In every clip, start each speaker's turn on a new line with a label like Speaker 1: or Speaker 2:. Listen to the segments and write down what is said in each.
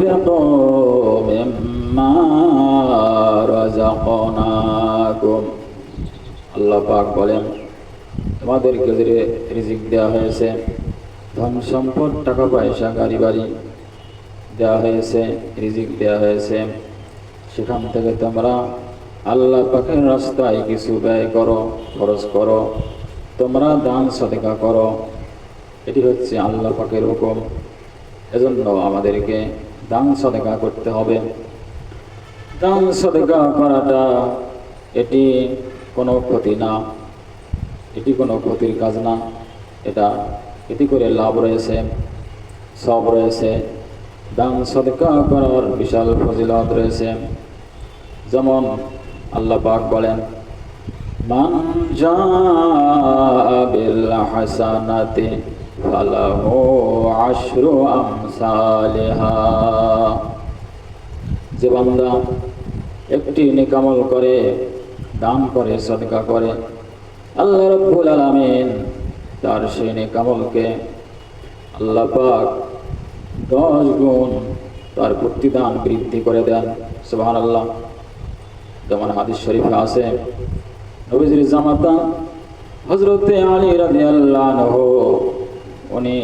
Speaker 1: وأنفقوا مما رزقناكم আল্লাহ পাক বলেন, তোমাদেরকে যে রিজিক দেওয়া হয়েছে, ধন সম্পদ, টাকা পয়সা, গাড়ি বাড়ি দেওয়া হয়েছে, রিজিক দেওয়া হয়েছে, সেখান থেকে তোমরা আল্লাহ পাকের রাস্তায় কিছু ব্যয় করো, খরচ করো, তোমরা দান সদকা করো। এটি হচ্ছে আল্লাহ পাকের হুকুম। এজন্য আমাদেরকে দান সদকা করতে হবে। দান সদকা করাটা এটি কোনো ক্ষতি না, এটি কোনো ক্ষতির কাজ না। এটি করে লাভ রয়েছে, সব রয়েছে। দান সদকা করার বিশাল ফজিলত রয়েছে। যেমন আল্লাহ পাক বলেন, মান জাআ বিল হাসানাতি ফালাহু আশরু আমসালিহা। যে বান্দা একটি নেক আমল করে, দান করে, সদকা করে, আল্লাহ রাব্বুল আলামিন তার সেই নেক আমলকে আল্লাহ পাক 10 গুণ তার প্রতিদান বৃদ্ধি করে দেন। সুবহানাল্লাহ। যেমন হাদিস শরীফে আছে, নবীজির জামাতা হযরতে আলী রাদিয়াল্লাহু আনহু উনি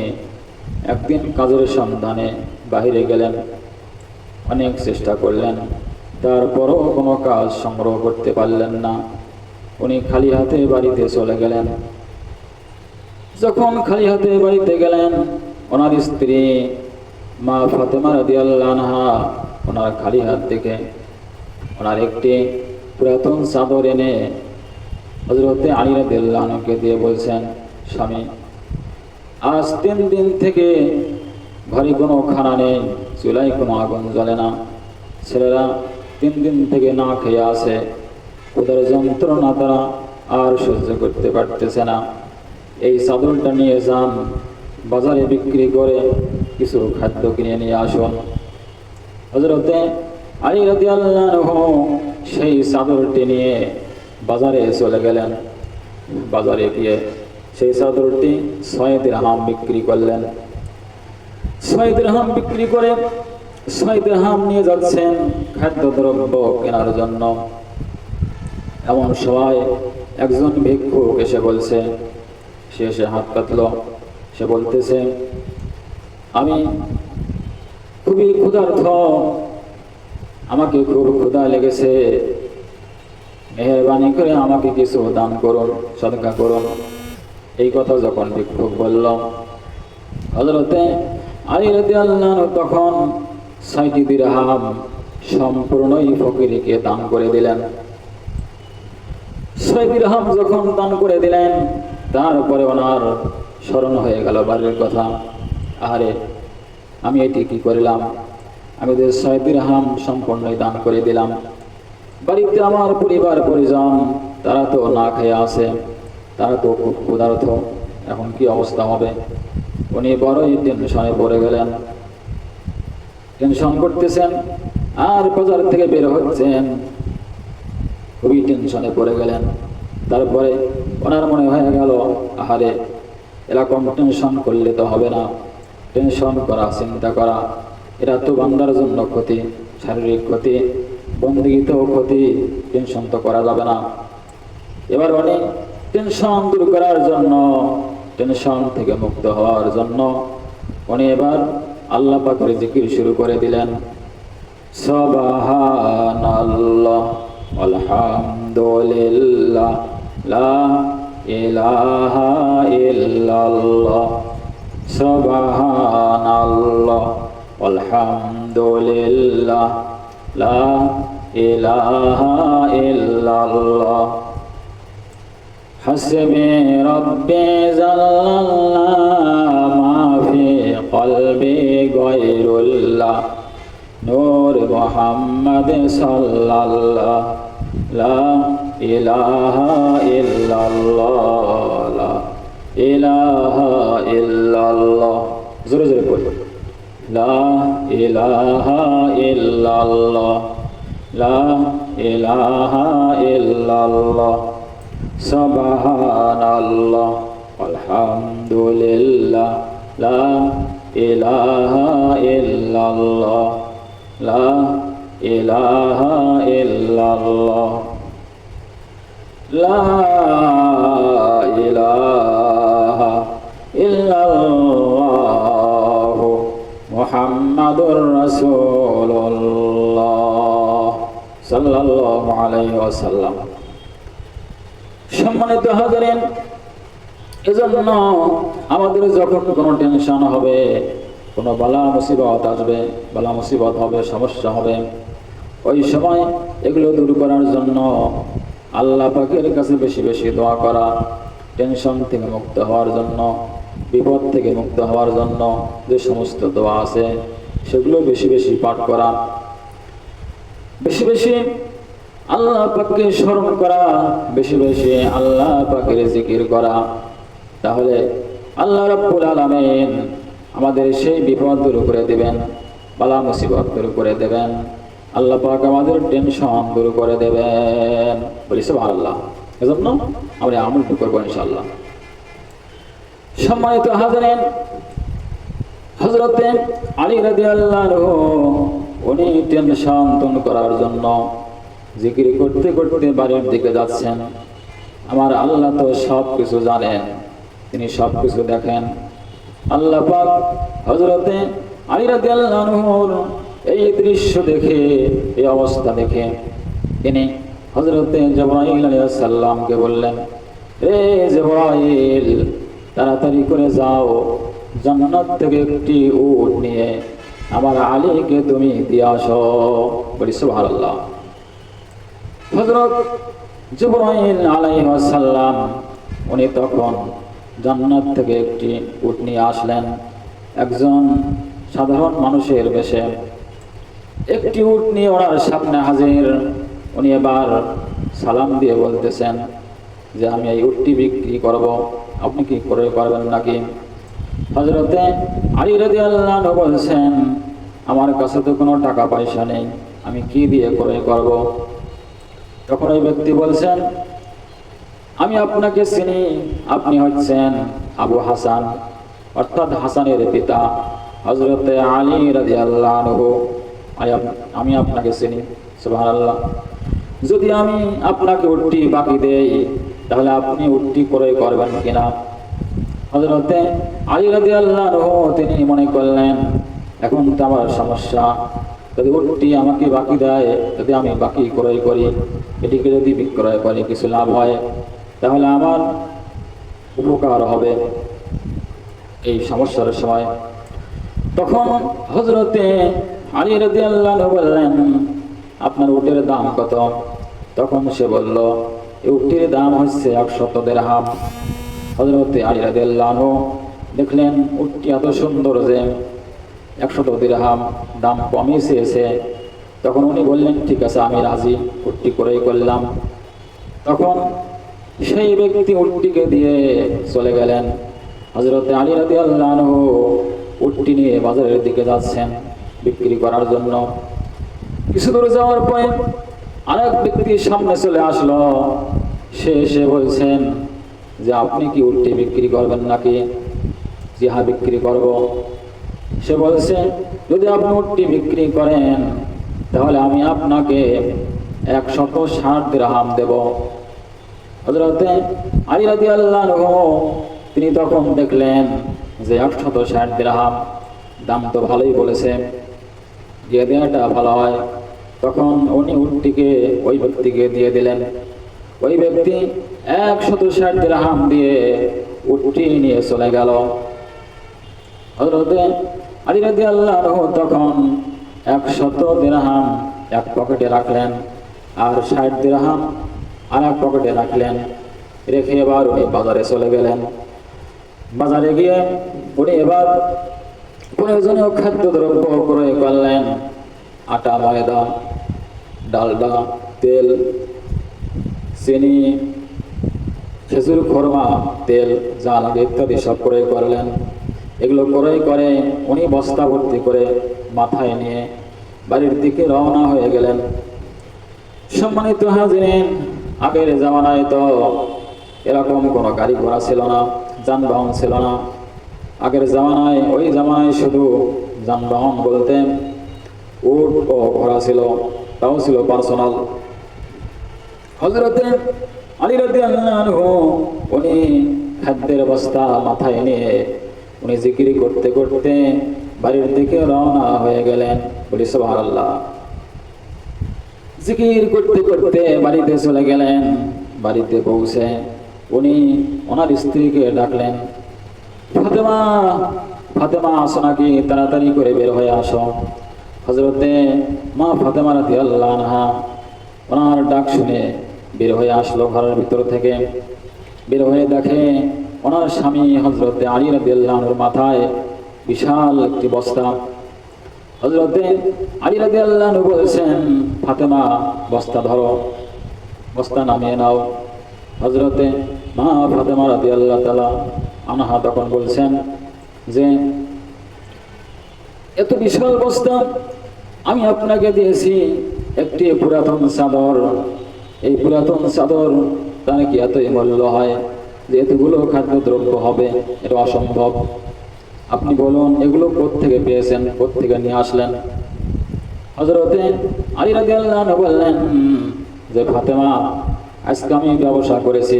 Speaker 1: একদিন কাজের সন্ধানে বাহিরে গেলেন। অনেক চেষ্টা করলেন, তারপরও কোনো কাজ সংগ্রহ করতে পারলেন না। উনি খালি হাতে বাড়িতে চলে গেলেন। যখন খালি হাতে বাড়িতে গেলেন, ওনার স্ত্রী মা ফাতেমা রাদিয়াল্লাহু আনহা ওনার খালি হাত দেখে ওনার একটি পুরাতন চাদর এনে হযরতে আলী রাদিয়াল্লাহু আনহুকে দিয়ে বলছেন, স্বামী, আজ 3 দিন থেকে ঘরে কোনো খানা নেই, চুলায় কোনো আগুন জ্বলে না, ছেলেরা 3 দিন থেকে না খেয়ে আছে, ওদের যন্ত্রণা তারা আর সহ্য করতে পারতেছে না। এই চাদরটা নিয়ে যান, বাজারে বিক্রি করে কিছু খাদ্য কিনে নিয়ে আসুন। হযরতে আলী রাদিয়াল্লাহু আনহু সেই চাদরটি নিয়ে বাজারে চলে গেলেন। বাজারে গিয়ে সেই চাদরটি 6 দিরহাম বিক্রি করলেন। 6 দিরহাম বিক্রি করে 6 দিরহাম নিয়ে যাচ্ছেন খাদ্যদ্রব্য কেনার জন্য। এমন সময় একজন ভিক্ষুক এসে বলছে, সে এসে হাত পাতল, সে বলতেছে, আমি খুবই ক্ষুধার্ত, আমাকে খুব ক্ষুধা লেগেছে, মেহেরবানি করে আমাকে কিছু দান করুন, সদকা করুন। এই কথা যখন ভিক্ষুক বলল, হযরতে আলী রাদিয়াল্লাহু আনহু তখন 6টি দিরহাম সম্পূর্ণই ফকিরকে দান করে দিলেন। 6 দিরহাম যখন দান করে দিলেন, তারপরে ওনার স্মরণ হয়ে গেল বাড়ির কথা। আরে, আমি এটি কি করলাম? আমি যে 6 দিরহাম সম্পূর্ণই দান করে দিলাম, বাড়িতে আমার পরিবার পরিজন তারা তো না খেয়ে আছে, তারা তো খুব ক্ষুধার্ত, এখন কি অবস্থা হবে? উনি বড়ই টেনশনে পড়ে গেলেন, টেনশন করতেছেন, আর বাজার থেকে বের হচ্ছেন, খুবই টেনশনে পড়ে গেলেন। তারপরে ওনার মনে হয়ে গেল, আহারে, এরকম টেনশন করলে তো হবে না, টেনশন করা, চিন্তা করা, এটা তো বান্দার জন্য ক্ষতি, শারীরিক ক্ষতি, বন্দিগীতেও ক্ষতি, টেনশন তো করা যাবে না। এবার উনি টেনশন দূর করার জন্য, টেনশন থেকে মুক্ত হওয়ার জন্য উনি এবার আল্লাহ পাকের জিকির শুরু করে দিলেন। সুবহানাল্লাহ, আলহামদুলিল্লাহ, লা ইলাহা ইল্লাল্লাহ, সুবহানাল্লাহ, আলহামদুলিল্লাহ, লা ইলাহা ইল্লাল্লাহ, হাসবি রব্বি জাল্লাল্লাহ, মা ফি কলবি গায়রুল্লাহ, নূর মুহাম্মদ সাল্লাল্লাহ, লা ইলাহা ইল্লাল্লাহ, লা ইলাহা ইল্লাল্লাহ। জোরে জোরে পড়ো, লা ইলাহা ইল্লাল্লাহ, লা ইলাহা ইল্লাল্লাহ, সুবহানাল্লাহ, আলহামদুলিল্লাহ, লা ইলাহা ইল্লাল্লাহ, লা ইলাহা ইল্লাল্লাহ, লা ইলাহা ইল্লাল্লাহ, মুহাম্মাদুর রাসূলুল্লাহ সাল্লাল্লাহু আলাইহি ওয়াসাল্লাম। সম্মানিত হাজিরিন, এজন্য আমাদের যখন কোনো টেনশন হবে, কোনো বালা মুসিবত আসবে, বালা মুসিবত হবে, সমস্যা হবে, ওই সময় এগুলো দূর করার জন্য আল্লাহ পাকের কাছে বেশি বেশি দোয়া করা, টেনশন থেকে মুক্ত হওয়ার জন্য, বিপদ থেকে মুক্ত হওয়ার জন্য যে সমস্ত দোয়া আছে সেগুলো বেশি বেশি পাঠ করা, বেশি বেশি আল্লাহ পাককে স্মরণ করা, বেশি বেশি আল্লাহ পাকের জিকির করা। তাহলে আল্লাহ রাব্বুল আলামিন আমাদের সেই বিপদ দূর করে দেবেন, বালা মুসিবত দূর করে দেবেন, আল্লাহ পাক আমাদের টেনশন দূর করে দেবেন। বলি সুবহানাল্লাহ। এজন্য আমরা আমল করবো ইনশাআল্লাহ। সম্মানিত হাজিরিন, হযরত আলী রাদিয়াল্লাহু আনহু উনি টেনশন দূর করার জন্য জিকির করতে করতে বাড়ির দিকে যাচ্ছেন। আমার আল্লাহ তো সব কিছু জানেন, তিনি সব কিছু দেখেন। আল্লাহ পাক হযরত আলী রাদিয়াল্লাহু আনহুর এই দৃশ্য দেখে, এই অবস্থা দেখে তিনি হযরত জিবরাইল আলাইহিস সালামকে বললেন, হে জিবরাইল, তাড়াতাড়ি করে যাও, জান্নাত থেকে একটি উট নিয়ে আমার আলীকে তুমি দিয়ে আসো। বলি সুবহানাল্লাহ। হযরত জিবরাইল আলাইহিস সালাম উনি তখন জান্নাত থেকে একটি উট নিয়ে আসলেন, একজন সাধারণ মানুষের বেশে। একটি উট নিয়ে ওনার সামনে হাজির। উনি এবার সালাম দিয়ে বলতেছেন যে আমি এই উটটি বিক্রি করব, আপনি কি করে করবেন নাকি? হযরতে আলী রাদিয়াল্লাহু আনহু বলছেন, আমার কাছে তো কোনো টাকা পয়সা নেই, আমি কি দিয়ে করে করব? তখন ওই ব্যক্তি বলছেন, আমি আপনাকে চিনি, আপনি হচ্ছেন আবু হাসান, অর্থাৎ হাসানের পিতা হযরতে আলী রাদিয়াল্লাহু আনহু। আমি আপনাকে চিনি। সুবহানাল্লাহ। যদি আমি আপনাকে উটটি বাকি দেই তাহলে আপনি উটটি ক্রয় করবেন কিনা? হযরতে আলী রাদিয়াল্লাহু আনহু তিনি মনে করলেন, এখন তো আমার সমস্যা, যদি উটটি আমাকে বাকি দেয়, যদি আমি বাকি ক্রয় করি, এটিকে যদি বিক্রয় করে কিছু লাভ হয় তাহলে আমার উপকার হবে এই সমস্যার সময়। তখন হযরতে আলী রাদিয়াল্লাহু আনহু বললেন, আপনার উটের দাম কত? তখন সে বলল, এই উটের দাম হচ্ছে 100 দিরহাম। হযরতে আলী রাদিয়াল্লাহু আনহু দেখলেন উটটি এত সুন্দর যে 100 দিরহাম দাম কমই চেয়েছে। তখন উনি বললেন, ঠিক আছে, আমি রাজি, উটটি ক্রয় করলাম। তখন সেই ব্যক্তি উটটিকে দিয়ে চলে গেলেন। হযরতে আলী রাদিয়াল্লাহু আনহু উটটি নিয়ে বাজারের দিকে যাচ্ছেন বিক্রি করার জন্য। কিছু দূর যাওয়ার পরে আরেক ব্যক্তি সামনে চলে আসলো। সে এসে বলছেন যে আপনি কি উটটি বিক্রি করবেন নাকি? জি হ্যাঁ, বিক্রি করব। সে বলছে, যদি আপনি উটটি বিক্রি করেন তাহলে আমি আপনাকে 160 দিরহাম দেব। হযরতে আলী রাদিয়াল্লাহু আনহু তিনি তখন দেখলেন যে 160 দিরহাম দাম তো ভালোই বলেছে, দিয়ে দেওয়াটা ভালো হয়। তখন উনি উটটিকে ওই ব্যক্তিকে দিয়ে দিলেন। ওই ব্যক্তি 160 দিরহাম দিয়ে উটটি নিয়ে চলে গেল। হযরতে আলী রাদিয়াল্লাহু আনহু তখন 100 দিরহাম এক পকেটে রাখলেন, আর 60 দিরহাম আর এক পকেটে রাখলেন। রেখে এবার উনি বাজারে চলে গেলেন। বাজারে গিয়ে উনি এবার প্রয়োজনীয় খাদ্যদ্রব্য ক্রয় করলেন, আটা, ময়দা, ডালডা, তেল, চিনি, খেজুর, খরমা, তেল, যা লাগে ইত্যাদি সব ক্রয় করলেন। এগুলো ক্রয় করে উনি বস্তা ভর্তি করে মাথায় নিয়ে বাড়ির দিকে রওনা হয়ে গেলেন। সম্মানিত হাজিরিন, আগের জামানায় তো এরকম কোনো গাড়ি ঘোড়া ছিল না, যানবাহন ছিল না। আগের জামানায়, ওই জামানায় শুধু যানবাহন বলতে উট ও ঘোড়া ছিল, তাও ছিল পার্সোনাল। হযরতে আলী রাদিয়াল্লাহু আনহু উনি খাদ্যের বস্তা মাথায় নিয়ে উনি জিকির করতে করতে বাড়ির দিকে রওনা হয়ে গেলেন। বলি সুবহানাল্লাহ। জিকির করতে করতে বাড়িতে চলে গেলেন। বাড়িতে পৌঁছে উনি ওনার স্ত্রীকে ডাকলেন, ফাতেমা, ফাতেমা আসো নাকি, তাড়াতাড়ি করে বের হয়ে আসো। হযরতে মা ফাতেমা রাদিয়াল্লাহু আনহা ওনার ডাক শুনে বের হয়ে আসলো ঘরের ভিতর থেকে। বের হয়ে দেখে ওনার স্বামী হযরতে আলী রাদিয়াল্লাহু আনহুর মাথায় বিশাল একটি বস্তা। হযরতে আলী রাদিয়াল্লাহু আনহু বলেছেন, ফাতেমা বস্তা ধরো, বস্তা নামিয়ে নাও। হযরতে মা ফাতেমা রাদিয়াল্লাহু তাআলা আনহা তখন বলছেন যে এত বিশাল বস্তা আমি আপনাকে দিয়েছি একটি পুরাতন চাদর। এই পুরাতন চাদর তার কি এতই মূল্য হয় যে এতগুলো খাদ্যদ্রব্য হবে? এটা অসম্ভব। আপনি বলুন এগুলো কোত্থেকে পেয়েছেন, কোত্থেকে নিয়ে আসলেন? হযরতে আলী রাদিয়াল্লাহু আনহু বললেন যে ফাতেমা, আজকে আমি ব্যবসা করেছি,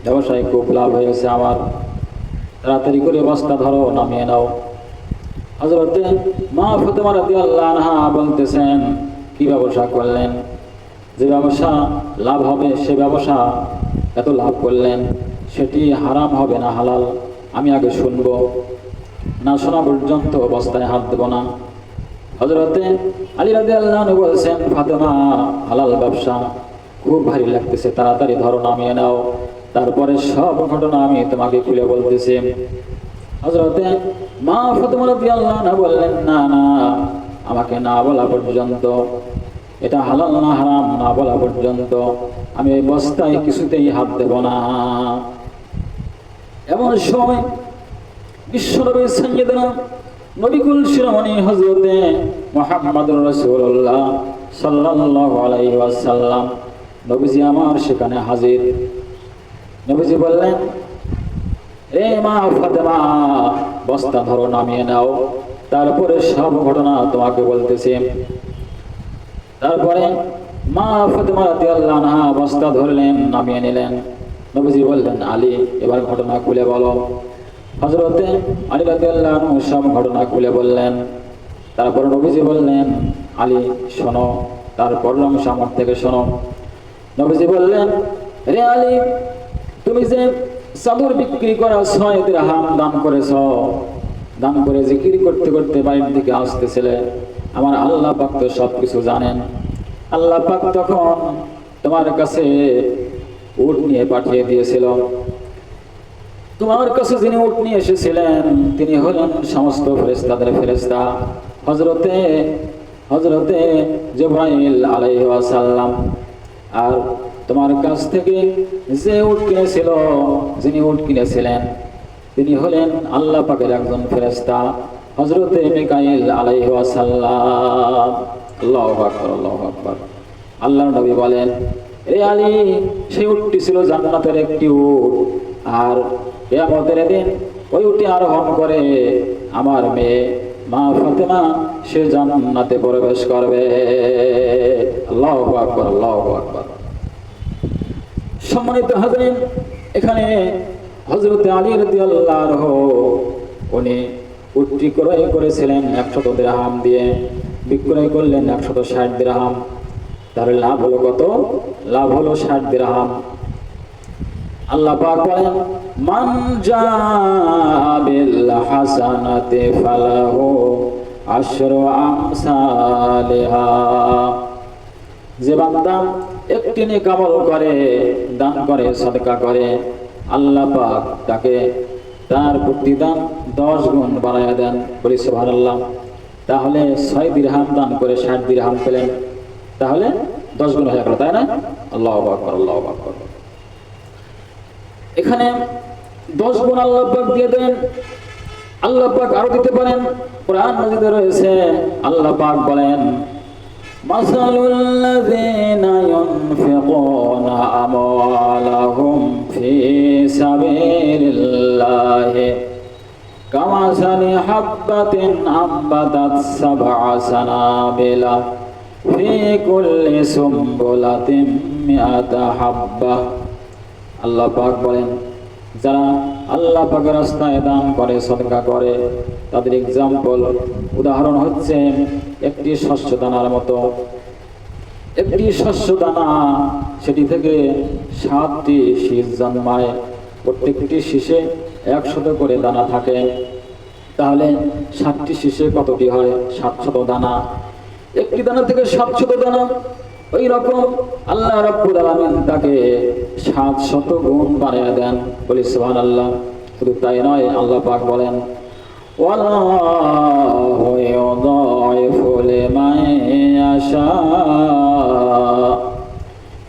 Speaker 1: ব্যবসায় খুব লাভ হয়েছে আমার, তাড়াতাড়ি করে বস্তা ধরো, নামিয়ে নাও। হযরতে মা ফাতেমা রাদিয়াল্লাহু আনহা বলতেছেন, কি ব্যবসা করলেন? যে ব্যবসা লাভ হবে সে ব্যবসা এত লাভ করলেন, সেটি হারাম হবে না হালাল? আমি আগে শুনবো, না শোনা পর্যন্ত বস্তায় হাত দেব না। হযরতে আলী রাদিয়াল্লাহু আনহু বলছেন, ফাতেমা, হালাল ব্যবসা খুব ভারী লাগতেছে, তাড়াতাড়ি ধরো, নামিয়ে নাও, তারপরে সব ঘটনা আমি তোমাকে খুলে বলতেছি। হযরতে মা ফাতেমা রাদিয়াল্লাহু আনহা বললেন, না না, আমাকে না বলা পর্যন্ত, এটা হালাল না হারাম না বলা পর্যন্ত আমি এই বস্তায় কিছুতেই হাত দেব না। এমন সময় বিশ্বনবী সাইয়্যিদনা নবিকুল শিরোমণি হযরতে মুহাম্মদুর রাসূলুল্লাহ সাল্লাল্লাহু আলাইহি ওয়াসাল্লাম নবীজি আমার সেখানে হাজির। নবীজি বললেন, এ মা ফাতেমা, বস্তা ধরো, নামিয়ে নাও, তারপরে সব ঘটনা তোমাকে বলতেছি। তারপরে মা ফাতেমা রাদিয়াল্লাহু আনহা বস্তা ধরলেন, নামিয়ে নিলেন। নবীজি বললেন, আলী, এবার ঘটনা খুলে বলো। হযরতে আলী রাদিয়াল্লাহু আনহু সব ঘটনা খুলে বললেন। তারপর নবীজি বললেন, আলী শোনো, তারপর অংশ আমার থেকে শোনো। নবীজি বললেন, রে আলী, তুমি যে চাদর বিক্রি করা 6 দিরহাম দান করেছ, দান করে জিকির করতে করতে বাড়ির দিকে আসতেছিলে, আমার আল্লাহ পাক তো সবকিছু জানেন। আল্লাহ পাক তখন তোমার কাছে উট নিয়ে পাঠিয়ে দিয়েছিল। তোমার কাছে যিনি উট নিয়ে এসেছিলেন তিনি হলেন সমস্ত ফেরেশতাদের ফেরেশতা হযরতে জিবরাইল আলাইহিস সালাম। আর তোমার কাছ থেকে যে উট কিনেছিল, যিনি উট কিনেছিলেন তিনি হলেন আল্লাহ পাকের একজন ফেরেশতা হযরতে মিকাইল আলাইহিস সালাম। আল্লাহু আকবার, আল্লাহু আকবার। আল্লাহর নবী বলেন, রে আলী, সেই উটটি ছিল জান্নাতের একটি উট, আর কিয়ামতের দিন ওই উটটি আরোহণ করে আমার মেয়ে মা ফাতেমা সে জান্নাতে প্রবেশ করবে। আল্লাহু আকবার, আল্লাহু আকবার। সম্মানিত হাজরিন, এখানে হযরত আলী রাদিয়াল্লাহু আনহু উনি উটটি ক্রয় করেছিলেন 100 দিরহাম দিয়ে, বিক্রয় করলেন 160 দিরহাম। তার লাভ হলো কত? লাভ হলো 60 দিরহাম। আল্লাহ পাক বলেন, মান জাবিল হাসানাতি ফালাহু আশরু আমসালিহা। যে বান্দা একটি নেক আমল করে, দান করে, সাদকা করে, আল্লাহ পাক তাকে তার প্রতিদান 10 গুণ বাড়ায়া দেন। বলি সুবহানাল্লাহ। তাহলে 6 দিরহাম দান করে 60 দিরহাম পেলেন, তাহলে 10 গুণ হয়ে গেল, তাই না? আল্লাহু আকবার, আল্লাহু আকবার। এখানে 10 গুণ আল্লাহ পাক দিয়ে দেন। আল্লাহ পাক আরো দিতে পারেন। কোরআন মাজিদে রয়েছে, আল্লাহ পাক বলেন, মাসালুল লাযিনা ইউনফিকুনা আমওয়ালাহুম ফি সাবিলিল্লাহি কামাসালি হাব্বাতিন আম্বাতাত সাবআ সানাবিলা ফি কুল্লি সুম্বুলাতিন মিআতা হাব্বা। আল্লাহ পাক বলেন, যারা আল্লাহ পাকের রাস্তায় দান করে, সদকা করে, তাদের এক্সাম্পল, উদাহরণ হচ্ছে একটি শস্য দানার মতো। একটি শস্য দানা, সেটি থেকে 7টি শীষ জন্মায়, প্রত্যেকটি শীষে 100 করে দানা থাকে। তাহলে 7টি শীষে কতটি হয়? 700 দানা। একটি দানা থেকে 700 দানা। ওই রকম আল্লাহ রাব্বুল আলামিন তাকে 700 গুণ বাড়িয়ে দেন। বলি সুবহানাল্লাহ। শুধু তাই নয়, আল্লাহ পাক বলেন, ওয়াল্লাহু ইউযাইফু লিমান ইয়াশা।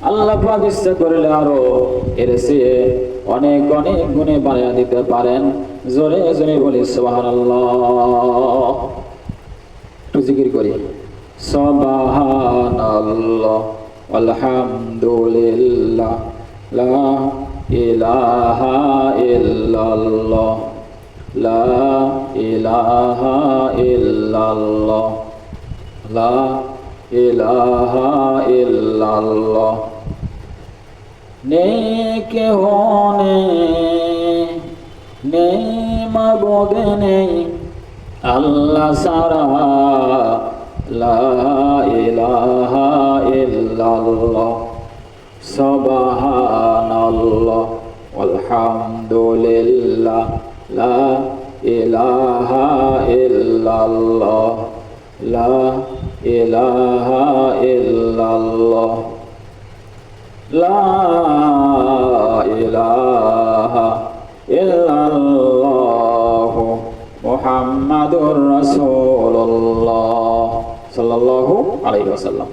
Speaker 1: আল্লাহ পাক ইচ্ছা করলে আরো এর চেয়ে অনেক অনেক গুণে বাড়িয়ে দিতে পারেন। জোরে জোরে বলি সুবহানাল্লাহ। একটু জিকির করি, সুবহানাল্লাহ, আলহামদুলিল্লাহ, লা ইলাহা ইল্লাল্লাহ, লা ইলাহা ইল্লাল্লাহ, লা ইলাহা ইল্লাল্লাহ। নেই কেহ নেই মাবুদ নেই আল্লাহ ছাড়া, লা ইলাহা ইল্লাল্লাহ, সুবহানাল্লাহ, আলহামদুলিল্লাহ, লা ইলাহা ইল্লাল্লাহ, লা ইলাহা ইল্লাল্লাহ, লা ইলাহা ইল্লাল্লাহ, মুহাম্মাদুর রাসূলুল্লাহ সাল্লাল্লাহু আলাইহি ওয়াসাল্লাম।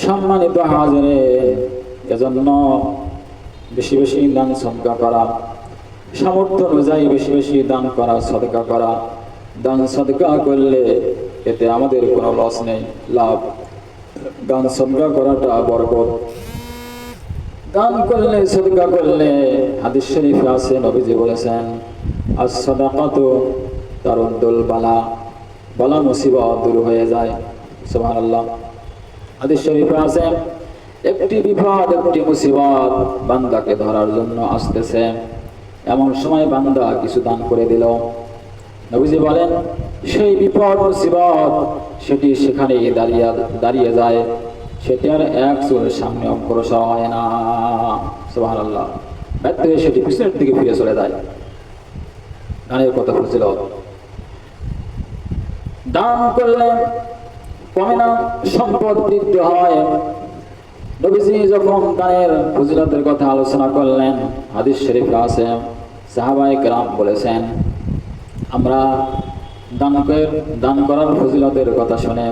Speaker 1: সম্মানিত হাজিরিন, এজন্য বেশি বেশি দান সদকা করা, সামর্থ্য অনুযায়ী বেশি বেশি দান করা, সদকা করা। দান সদকা করলে এতে আমাদের কোনো লস নেই, লাভ। দান সদকা করাটা বরকত। দান করলে, সদকা করলে, হাদিস শরীফে আছে, নবীজি বলেছেন, আস-সাদাকাতু তারুদ্দুল বালা, বালা মুসিবত দূর হয়ে যায়। সুবহানাল্লাহ। হাদিস শরীফে আছে, একটি বিপদ, একটি মুসিবত বান্দাকে ধরার জন্য আসতেছে, এমন সময় বান্দা কিছু দান করে দিল, নবীজি বলেন সেই বিপদ মুসিবত সেটি সেখানেই দাঁড়িয়ে যায়, সেটি আর এক চুলের সামনে অগ্রসর হয় না। সুবহানাল্লাহ। ব্যর্থ হয়ে সেটি পিছনের দিকে ফিরে চলে যায়। দানের কথা বলছিল, দান করলে কমে না, সম্পদ বৃদ্ধি হয়। নবীজি যখন দানের ফজিলতের কথা আলোচনা করলেন, হাদিস শরীফে আছে, সাহাবায়ে কেরাম বলেছেন, আমরা দান করার ফজিলতের কথা শুনে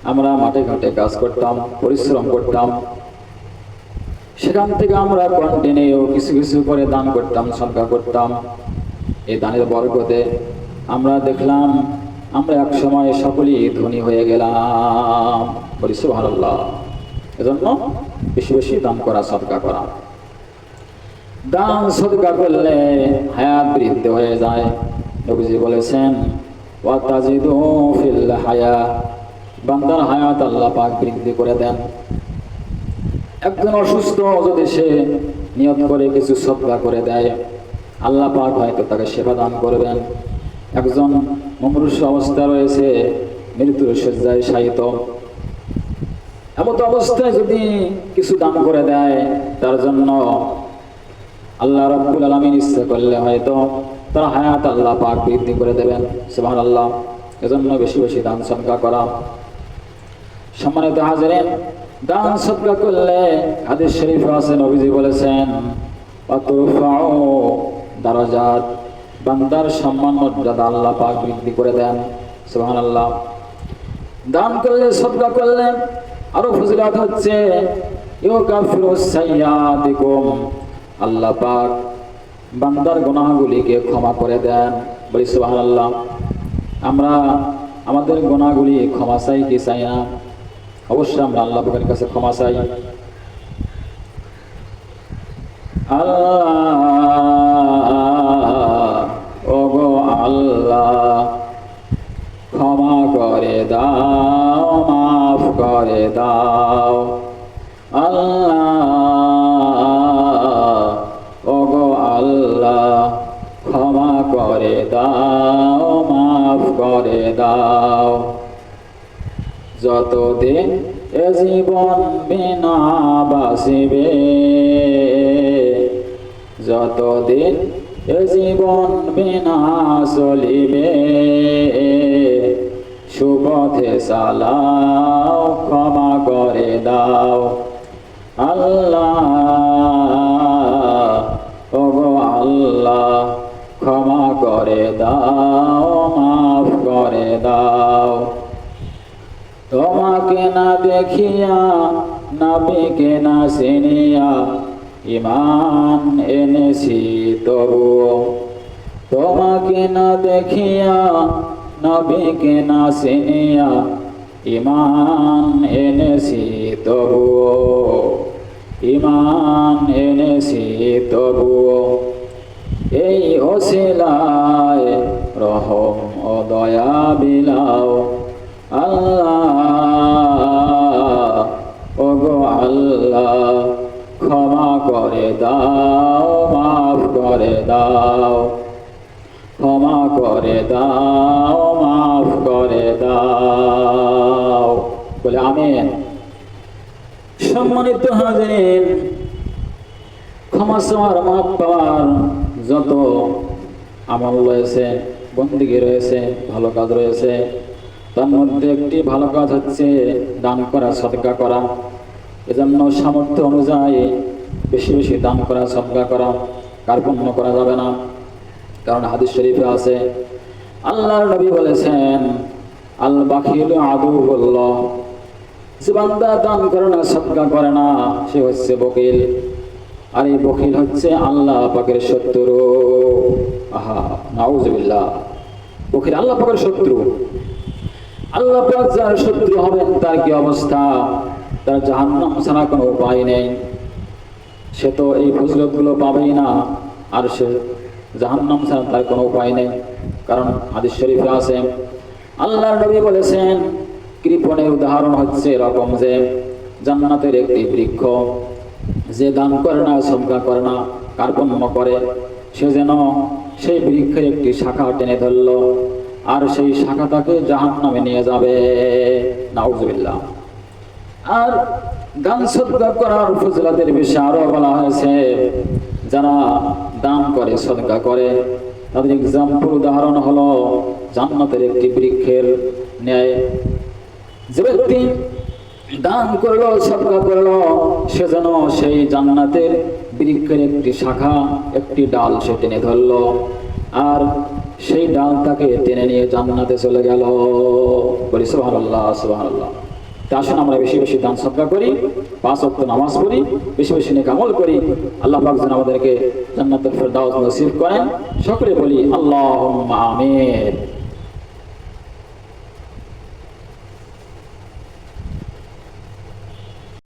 Speaker 1: আমরা মাঠে ঘাটে কাজ করতাম, পরিশ্রম করতাম, সেখান থেকে আমরা কন্টিনিউ কিছু কিছু করে দান করতাম, সদকা করতাম। এই দানের বরকতে আমরা দেখলাম আমরা এক সময় সকলেই ধনী হয়ে গেলাম। বলি সুবহানাল্লাহ। এজন্য বেশি বেশি দান করা, সদকা করা। দান সদকা করলে হায়াত বৃদ্ধি হয়ে যায়। নবীজি বলেছেন, ওয়া তাজিদু ফিল হায়া, বান্দার হায়াত আল্লাহ পাক বৃদ্ধি করে দেন। একজন অসুস্থ যদি সে নিয়ত করে কিছু সদকা করে দেয়, আল্লাহ পাক হয়তো তাকে সেবা দান করবেন। একজন মুমূর্ষু অবস্থা রয়েছে, মৃত্যুর শয্যায় শায়িত, এমত অবস্থায় যদি কিছু দান করে দেয়, তার জন্য আল্লাহ রাব্বুল আলামিন ইচ্ছা করলে হয়তো তার হায়াত আল্লাহ পাক বৃদ্ধি করে দেবেন। সুবহানাল্লাহ। এজন্য বেশি বেশি দান সদকা করা। সম্মানিত হাজিরিন, দান সদকা করলে হাদিস শরীফে আছে, নবীজি বলেছেন, আতুরফাউ দারাজাত, বান্দার সম্মান মর্যাদা আল্লাহ পাক বৃদ্ধি করে দেন। সুবহানাল্লাহ। দান করলে, সদকা করলে আরো ফজিলত হচ্ছে, ইউকাফিরুস সাইয়্যাতিকুম, আল্লাহ পাক বান্দার গুনাহগুলিকে ক্ষমা করে দেন। বলি সুবহানাল্লাহ। আমরা আমাদের গুনাহগুলি ক্ষমা চাই কি চাই না? অবশ্যই আমরা আল্লাহ পাকের কাছে ক্ষমা চাই। আল্লাহ, ও দাও, মাফ করে দাও। আল্লাহ, ওগো আল্লাহ, ক্ষমা করে দাও, মাফ করে দাও। যতদিন এ জীবন বিনা বাসিবে, যতদিন এ জীবন বিনা চলিবে, সুপথে চালাও, ক্ষমা করে দাও। আল্লাহ, ওগো আল্লাহ, ক্ষমা করে দাও, মাফ করে দাও। তোমাকে না দেখিয়া, নবীকে না চিনিয়া, ঈমান এনেছি তবুও। তোমাকে না দেখিয়া, নবীকে না চিনিয়া, ঈমান এনেছি তবুও, ঈমান এনেছি তবুও। এই ওসিলায় রহম ও দয়া বিলাও। আল্লাহ, ওগো আল্লাহ, ক্ষমা করে দাও, মাফ করে দাও। ক্ষমা করে দাও, মাফ করে দাও। বলে আমিন। সম্মানিত হাজিরিন, ক্ষমা চাওয়ার, মাফ পাওয়ার যত আমল রয়েছে, বন্দেগী রয়েছে, ভালো কাজ রয়েছে, তার মধ্যে একটি ভালো কাজ হচ্ছে দান করা, সদকা করা। এজন্য সামর্থ্য অনুযায়ী বেশি বেশি দান করা, সদকা করা, কার্পণ্য করা যাবে না। কারণ হাদিস শরীফে আছে, আল্লাহর নবী বলেছেন, আল বাখিলু আদুউল্লাহ, যে বান্দা দান করে না, সদকা করে না, সে হচ্ছে বকিল। আর এই বকিল হচ্ছে আল্লাহ পাকের শত্রু। আহা, নাউজুবিল্লাহ। বকিল আল্লাহ পাকের শত্রু। আল্লাহ পাক যার শত্রু হবেন, তার কি অবস্থা? তার জাহান্নাম ছাড়া কোনো উপায় নেই। সে তো এই ফজিলতগুলো পাবেই না, আর সে জাহান্নাম ছাড়া তার কোনো উপায় নেই। কারণ হাদিস শরীফে আছে, আল্লাহর নবী বলেছেন, কৃপণের উদাহরণ হচ্ছে এরকম যে জান্নাতের একটি বৃক্ষ, যে দান করে না, সদকা করে না, কার্পণ্য করে, সে যেন সেই বৃক্ষের একটি শাখা টেনে ধরল, আর সেই শাখাটাকে জাহান্নামে নিয়ে যাবে। নাউজুবিল্লাহ। আর দান সদকা করার ফজিলতের বিষয়ে আরো বলা হয়েছে, যারা দান করে, সদকা করে, তাদের এক্সাম্পল, উদাহরণ হলো জান্নাতের একটি বৃক্ষের ন্যায়। যে ব্যক্তি দান করলো, সদকা করলো, সে যেন সেই জান্নাতের বৃক্ষের একটি শাখা, একটি ডাল সে টেনে ধরলো, আর সেই ডাল তাকে টেনে নিয়ে জান্নাতে চলে গেল। বলি সুবহানাল্লাহ, সুবহানাল্লাহ। তা আসুন আমরা বেশি বেশি দান সদকা করি, 5 ওয়াক্ত নামাজ পড়ি, বেশি বেশি নেক আমল করি। আল্লাহ পাক যেন আমাদেরকে জান্নাতুল ফেরদাউস নসিব করেন। সকলে বলি আল্লাহুম্মা আমিন।